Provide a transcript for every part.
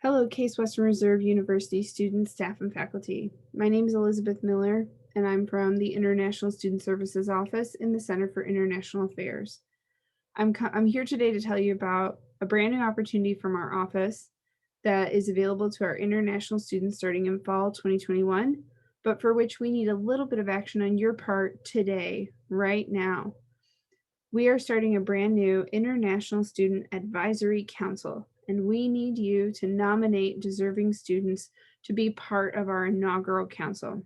Hello, Case Western Reserve University students, staff, and faculty. My name is Elizabeth Miller, and I'm from the International Student Services Office in the Center for International Affairs. I'm here today to tell you about a brand new opportunity from our office that is available to our international students starting in fall 2021, but for which we need a little bit of action on your part today, right now. We are starting a brand new International Student Advisory Council, and we need you to nominate deserving students to be part of our inaugural council.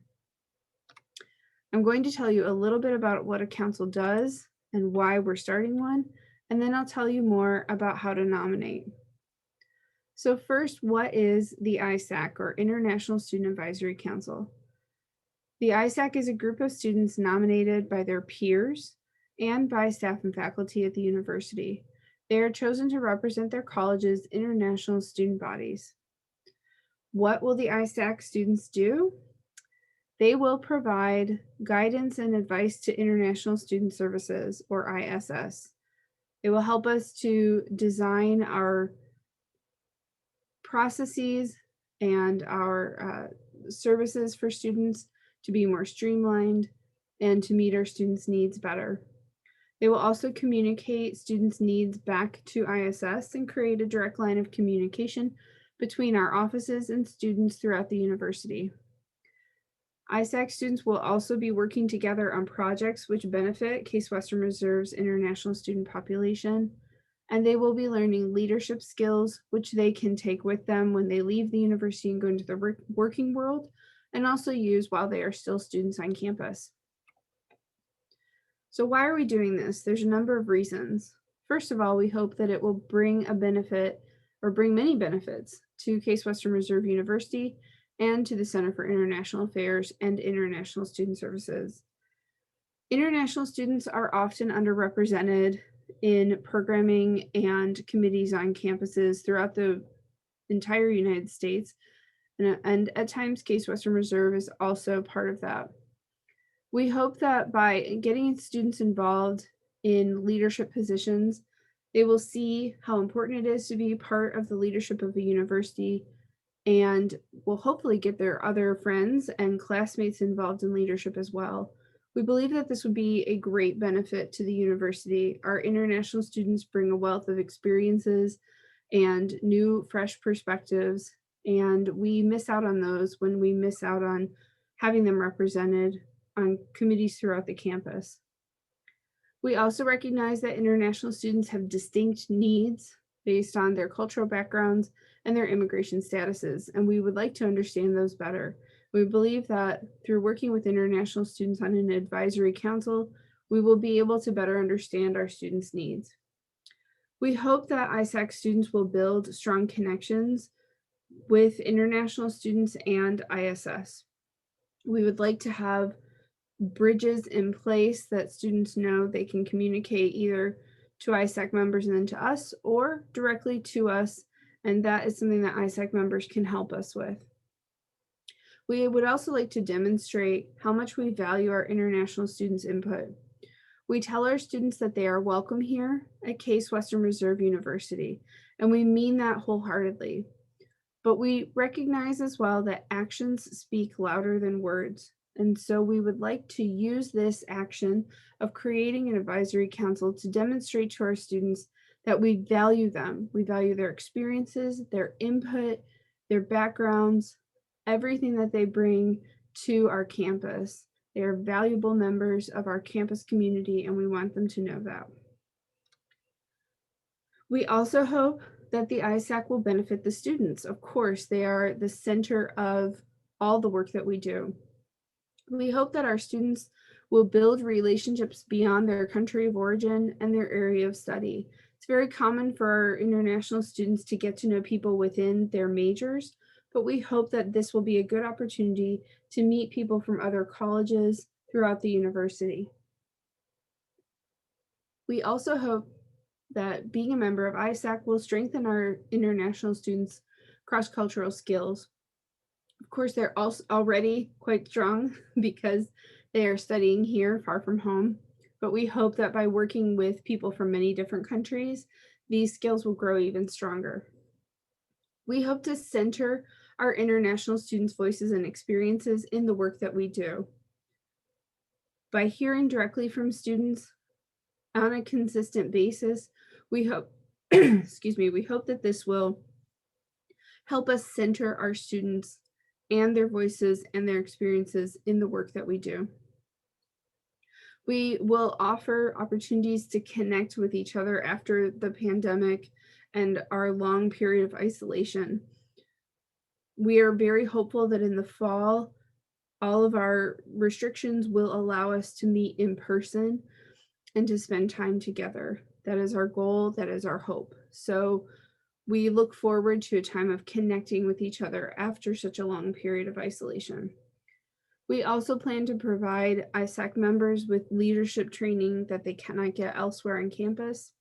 I'm going to tell you a little bit about what a council does and why we're starting one, and then I'll tell you more about how to nominate. So first, what is the ISAC, or International Student Advisory Council? The ISAC is a group of students nominated by their peers and by staff and faculty at the university. They are chosen to represent their college's international student bodies. What will the ISAC students do? They will provide guidance and advice to International Student Services, or ISS. It will help us to design our processes and our services for students to be more streamlined and to meet our students' needs better. They will also communicate students' needs back to ISS and create a direct line of communication between our offices and students throughout the university. ISAC students will also be working together on projects which benefit Case Western Reserve's international student population, and they will be learning leadership skills which they can take with them when they leave the university and go into the working world, and also use while they are still students on campus. So why are we doing this? There's a number of reasons. First of all, we hope that it will bring a benefit or bring many benefits to Case Western Reserve University and to the Center for International Affairs and International Student Services. International students are often underrepresented in programming and committees on campuses throughout the entire United States, and at times Case Western Reserve is also part of that. We hope that by getting students involved in leadership positions, they will see how important it is to be part of the leadership of a university, and will hopefully get their other friends and classmates involved in leadership as well. We believe that this would be a great benefit to the university. Our international students bring a wealth of experiences and new, fresh perspectives, and we miss out on those when we miss out on having them represented on committees throughout the campus. We also recognize that international students have distinct needs based on their cultural backgrounds and their immigration statuses, and we would like to understand those better. We believe that through working with international students on an advisory council, we will be able to better understand our students' needs. We hope that ISAC students will build strong connections with international students and ISS. We would like to have bridges in place that students know they can communicate either to ISAC members and then to us, or directly to us, and that is something that ISAC members can help us with. We would also like to demonstrate how much we value our international students' input. We tell our students that they are welcome here at Case Western Reserve University, and we mean that wholeheartedly. But we recognize as well that actions speak louder than words. And so we would like to use this action of creating an advisory council to demonstrate to our students that we value them. We value their experiences, their input, their backgrounds, everything that they bring to our campus. They are valuable members of our campus community, and we want them to know that. We also hope that the ISAC will benefit the students. Of course, they are the center of all the work that we do. We hope that our students will build relationships beyond their country of origin and their area of study. It's very common for our international students to get to know people within their majors, but we hope that this will be a good opportunity to meet people from other colleges throughout the university. We also hope that being a member of ISAC will strengthen our international students' cross-cultural skills. Of course, they're also already quite strong because they are studying here far from home, but we hope that by working with people from many different countries, these skills will grow even stronger. We hope to center our international students' voices and experiences in the work that we do. By hearing directly from students on a consistent basis, we hope, we hope that this will help us center our students and their voices and their experiences in the work that we do. We will offer opportunities to connect with each other after the pandemic and our long period of isolation. We are very hopeful that in the fall, all of our restrictions will allow us to meet in person and to spend time together. That is our goal, that is our hope. So we look forward to a time of connecting with each other after such a long period of isolation. We also plan to provide ISAC members with leadership training that they cannot get elsewhere on campus,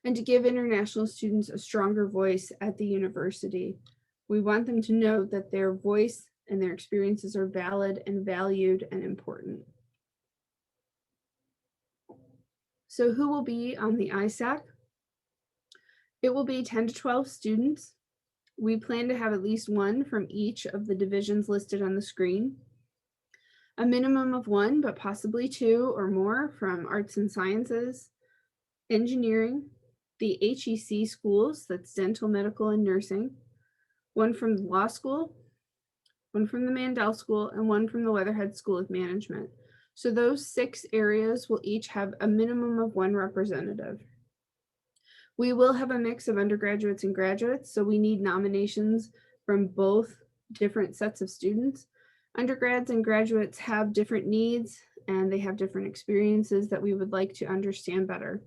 and to give international students a stronger voice at the university. We want them to know that their voice and their experiences are valid and valued and important. So who will be on the ISAC? It will be 10 to 12 students. We plan to have at least one from each of the divisions listed on the screen. A minimum of one, but possibly two or more from arts and sciences, engineering, the HEC schools, that's dental, medical, and nursing, one from the law school, one from the Mandel School, and one from the Weatherhead School of Management. So those 6 areas will each have a minimum of one representative. We will have a mix of undergraduates and graduates, so we need nominations from both different sets of students. Undergrads and graduates have different needs and they have different experiences that we would like to understand better.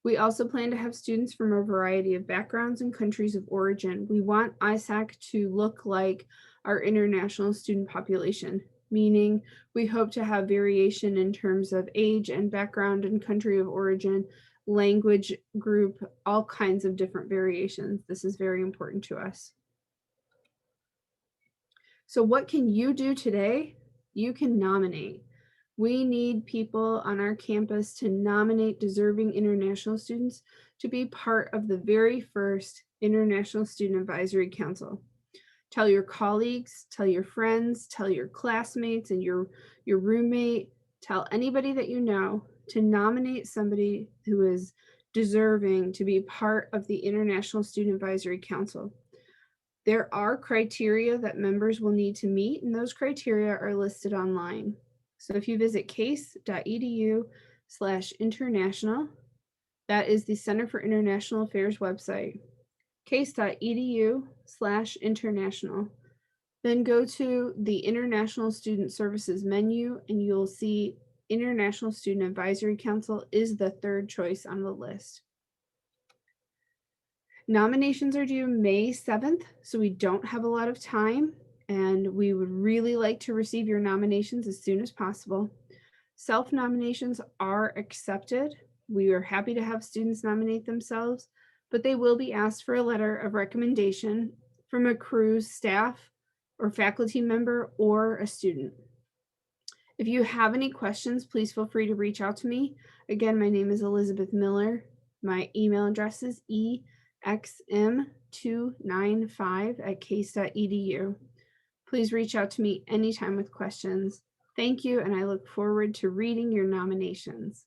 We also plan to have students from a variety of backgrounds and countries of origin. We want ISAC to look like our international student population, meaning we hope to have variation in terms of age and background and country of origin, language group, all kinds of different variations. This is very important to us. So what can you do today? You can nominate. We need people on our campus to nominate deserving international students to be part of the very first International Student Advisory Council. Tell your colleagues, tell your friends, tell your classmates and your roommate, tell anybody that you know to nominate somebody who is deserving to be part of the International Student Advisory Council. There are criteria that members will need to meet, and those criteria are listed online. So if you visit case.edu/international, that is the Center for International Affairs website, case.edu/international. Then go to the International Student Services menu and you'll see International Student Advisory Council is the 3rd choice on the list. Nominations are due May 7th, so we don't have a lot of time, and we would really like to receive your nominations as soon as possible. Self-nominations are accepted. We are happy to have students nominate themselves, but they will be asked for a letter of recommendation from a CRU's staff or faculty member or a student. If you have any questions, please feel free to reach out to me. Again, my name is Elizabeth Miller. My email address is exm295@case.edu. Please reach out to me anytime with questions. Thank you, and I look forward to reading your nominations.